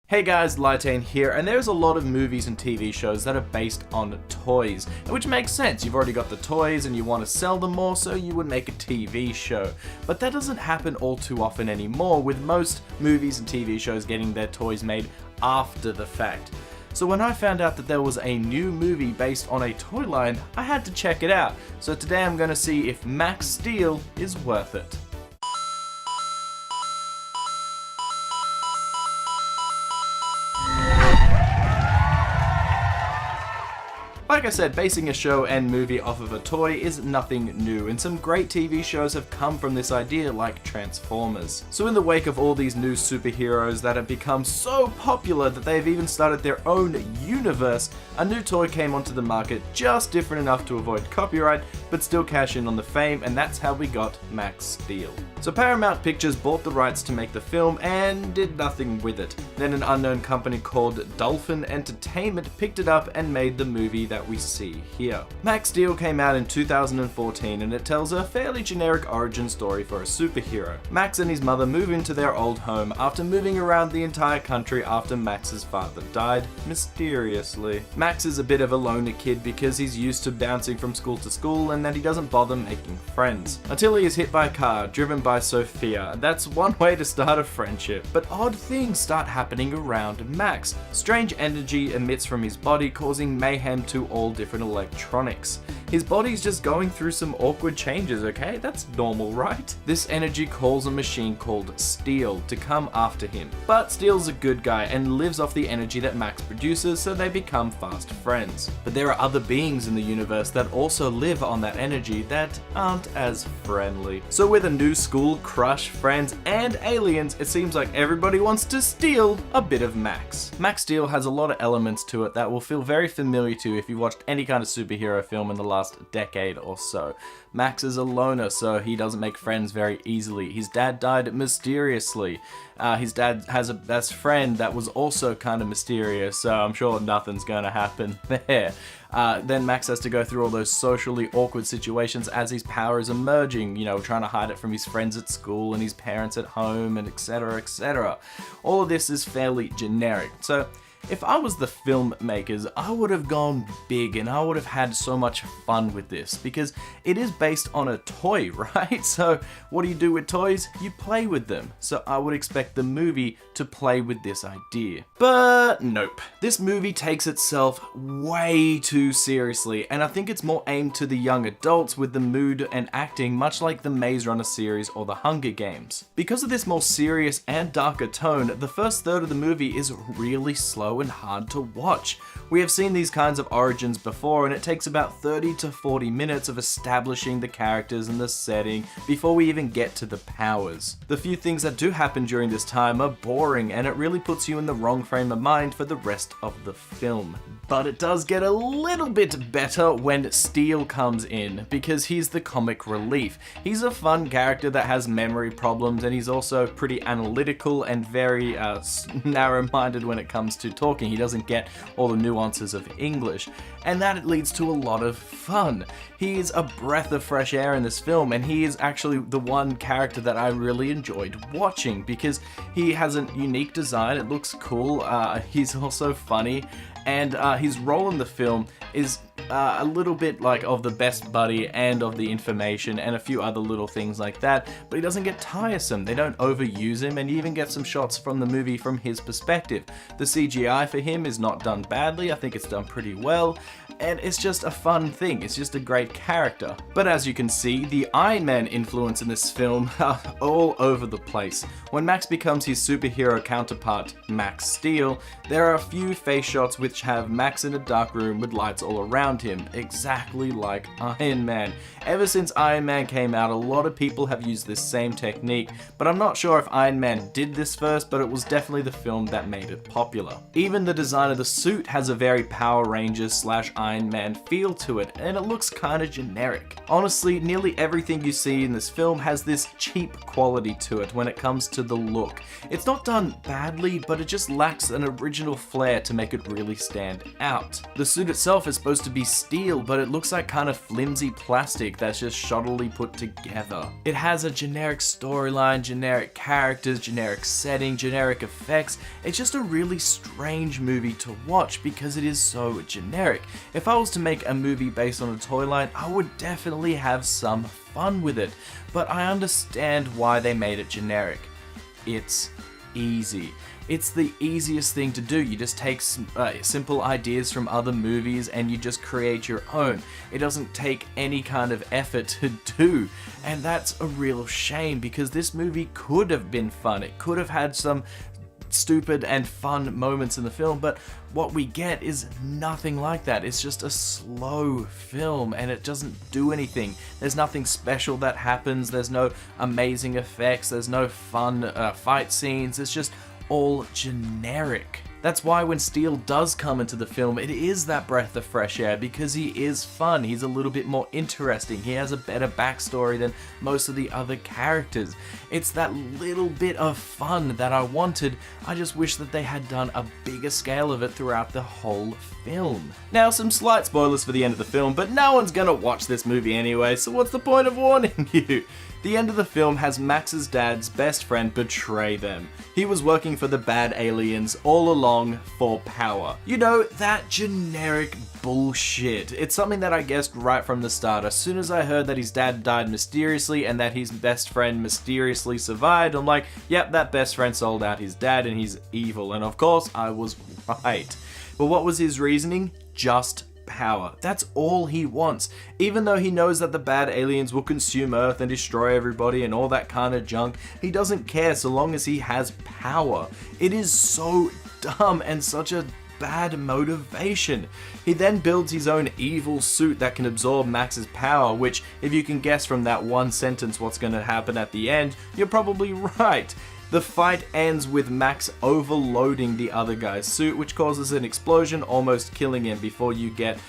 Hey guys, Lytane here, and there's a lot of movies and TV shows that are based on toys, which makes sense. You've already got the toys and you want to sell them more, so you would make a TV show. But that doesn't happen all too often anymore, with most movies and TV shows getting their toys made after the fact. So when I found out that there was a new movie based on a toy line, I had to check it out. So today I'm going to see if Max Steel is worth it. Like I said, basing a show and movie off of a toy is nothing new, and some great TV shows have come from this idea, like Transformers. So in the wake of all these new superheroes that have become so popular that they've even started their own universe, a new toy came onto the market just different enough to avoid copyright, but still cash in on the fame, and that's how we got Max Steel. So Paramount Pictures bought the rights to make the film and did nothing with it. Then an unknown company called Dolphin Entertainment picked it up and made the movie that we see here. Max Steel came out in 2014 and it tells a fairly generic origin story for a superhero. Max and his mother move into their old home after moving around the entire country after Max's father died, mysteriously. Max is a bit of a loner kid because he's used to bouncing from school to school and that he doesn't bother making friends. Until he is hit by a car driven by Sophia. That's one way to start a friendship. But odd things start happening around Max. Strange energy emits from his body, causing mayhem to all different electronics. His body's just going through some awkward changes, okay? That's normal, right? This energy calls a machine called Steel to come after him. But Steel's a good guy and lives off the energy that Max produces, so they become fast friends. But there are other beings in the universe that also live on that energy that aren't as friendly. So with a new school, crush, friends, and aliens, it seems like everybody wants to steal a bit of Max. Max Steel has a lot of elements to it that will feel very familiar to you if you watched any kind of superhero film in the last decade or so. Max is a loner, so he doesn't make friends very easily. His dad died mysteriously. His dad has a best friend that was also kind of mysterious, so I'm sure nothing's gonna happen there. Then Max has to go through all those socially awkward situations as his power is emerging, you know, trying to hide it from his friends at school and his parents at home, and etc, etc. All of this is fairly generic, so if I was the filmmakers, I would have gone big and I would have had so much fun with this because it is based on a toy, right? So what do you do with toys? You play with them. So I would expect the movie to play with this idea. But nope. This movie takes itself way too seriously, and I think it's more aimed to the young adults with the mood and acting much like the Maze Runner series or the Hunger Games. Because of this more serious and darker tone, the first third of the movie is really slow and hard to watch. We have seen these kinds of origins before, and it takes about 30 to 40 minutes of establishing the characters and the setting before we even get to the powers. The few things that do happen during this time are boring, and it really puts you in the wrong frame of mind for the rest of the film. But it does get a little bit better when Steel comes in, because he's the comic relief. He's a fun character that has memory problems, and he's also pretty analytical and very narrow-minded when it comes to talking. He doesn't get all the nuances of English, and that leads to a lot of fun. He is a breath of fresh air in this film, and he is actually the one character that I really enjoyed watching because he has a unique design. It looks cool. He's also funny, and his role in the film is a little bit like of the best buddy and of the information and a few other little things like that, but he doesn't get tiresome. They don't overuse him, and you even get some shots from the movie from his perspective. The CGI for him is not done badly. I think it's done pretty well, and it's just a fun thing. It's just a great character. But as you can see, the Iron Man influence in this film are all over the place. When Max becomes his superhero counterpart, Max Steel, there are a few face shots which have Max in a dark room with lights all around him, exactly like Iron Man. Ever since Iron Man came out, a lot of people have used this same technique, but I'm not sure if Iron Man did this first, but it was definitely the film that made it popular. Even the design of the suit has a very Power Rangers / Iron Man feel to it, and it looks kinda generic. Honestly, nearly everything you see in this film has this cheap quality to it when it comes to the look. It's not done badly, but it just lacks an original flair to make it really stand out. The suit itself is supposed to be steel, but it looks like kind of flimsy plastic that's just shoddily put together. It has a generic storyline, generic characters, generic setting, generic effects. It's just a really strange movie to watch because it is so generic. If I was to make a movie based on a toy line, I would definitely have some fun with it, but I understand why they made it generic. It's easy. It's the easiest thing to do. You just take simple ideas from other movies and you just create your own. It doesn't take any kind of effort to do, and that's a real shame because this movie could have been fun. It could have had some stupid and fun moments in the film, but what we get is nothing like that. It's just a slow film and it doesn't do anything. There's nothing special that happens. There's no amazing effects. There's no fun fight scenes. It's just all generic. That's why when Steele does come into the film, it is that breath of fresh air because he is fun. He's a little bit more interesting. He has a better backstory than most of the other characters. It's that little bit of fun that I wanted. I just wish that they had done a bigger scale of it throughout the whole film. Now, some slight spoilers for the end of the film, but no one's gonna watch this movie anyway, so what's the point of warning you? The end of the film has Max's dad's best friend betray them. He was working for the bad aliens all along for power. You know, that generic bullshit. It's something that I guessed right from the start. As soon as I heard that his dad died mysteriously and that his best friend mysteriously survived, I'm like, yep, that best friend sold out his dad and he's evil. And of course, I was right. But what was his reasoning? Just power. That's all he wants. Even though he knows that the bad aliens will consume Earth and destroy everybody and all that kind of junk, he doesn't care so long as he has power. It is so dumb and such a bad motivation. He then builds his own evil suit that can absorb Max's power, which, if you can guess from that one sentence what's going to happen at the end, you're probably right. The fight ends with Max overloading the other guy's suit, which causes an explosion, almost killing him before you get,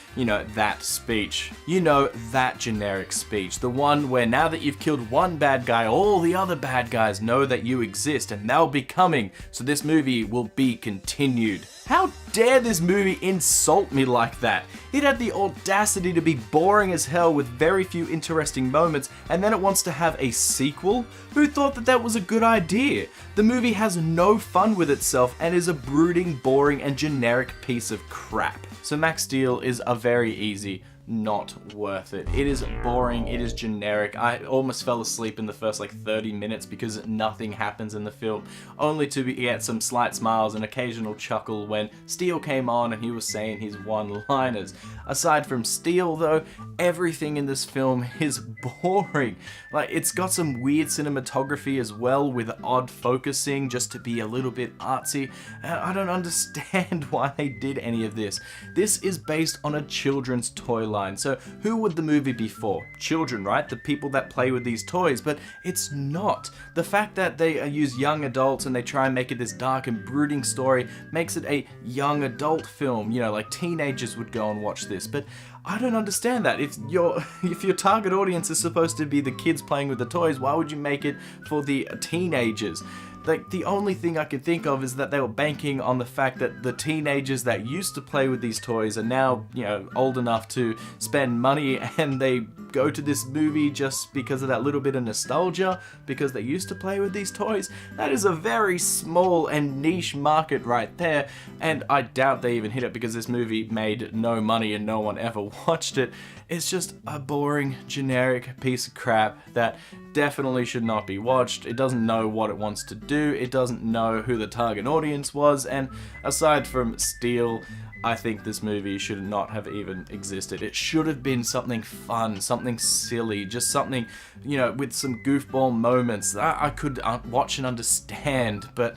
that speech. That generic speech. The one where now that you've killed one bad guy, all the other bad guys know that you exist and they'll be coming, so this movie will be continued. How dare this movie insult me like that? It had the audacity to be boring as hell with very few interesting moments, and then it wants to have a sequel? Who thought that that was a good idea? The movie has no fun with itself and is a brooding, boring, and generic piece of crap. So Max Steel is a very easy not worth it. It is boring, it is generic. I almost fell asleep in the first 30 minutes because nothing happens in the film, only to get some slight smiles and occasional chuckle when Steele came on and he was saying his one-liners. Aside from Steele though, everything in this film is boring. It's got some weird cinematography as well with odd focusing just to be a little bit artsy. I don't understand why they did any of this. This is based on a children's toy line. So who would the movie be for? Children, right? The people that play with these toys, but it's not. The fact that they use young adults and they try and make it this dark and brooding story makes it a young adult film. Teenagers would go and watch this, but I don't understand that. If your target audience is supposed to be the kids playing with the toys, why would you make it for the teenagers? The only thing I can think of is that they were banking on the fact that the teenagers that used to play with these toys are now, old enough to spend money, and they go to this movie just because of that little bit of nostalgia, because they used to play with these toys. That is a very small and niche market right there, and I doubt they even hit it because this movie made no money and no one ever watched it. It's just a boring, generic piece of crap that definitely should not be watched. It doesn't know what it wants to do, it doesn't know who the target audience was, and aside from Steele, I think this movie should not have even existed. It should have been something fun, something silly, just something, with some goofball moments that I could watch and understand, but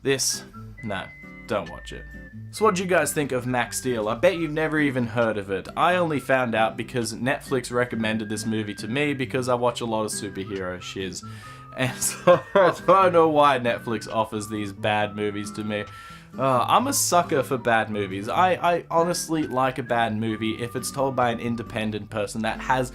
this, no, don't watch it. So what do you guys think of Max Steel? I bet you've never even heard of it. I only found out because Netflix recommended this movie to me because I watch a lot of superhero shiz. And so I don't know why Netflix offers these bad movies to me. I'm a sucker for bad movies. I honestly like a bad movie if it's told by an independent person that has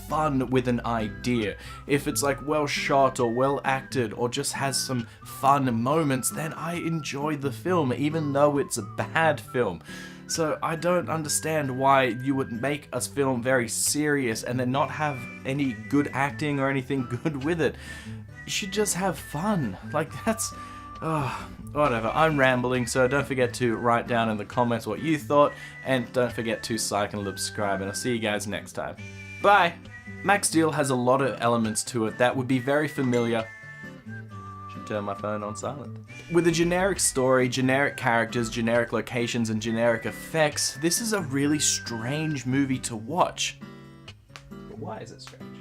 fun with an idea. If it's like well shot or well acted or just has some fun moments, then I enjoy the film even though it's a bad film. So I don't understand why you would make a film very serious and then not have any good acting or anything good with it. You should just have fun. Like, that's... whatever, I'm rambling, so don't forget to write down in the comments what you thought, and don't forget to like and subscribe, and I'll see you guys next time. Bye! Max Steel has a lot of elements to it that would be very familiar. Should turn my phone on silent. With a generic story, generic characters, generic locations, and generic effects, this is a really strange movie to watch. But why is it strange?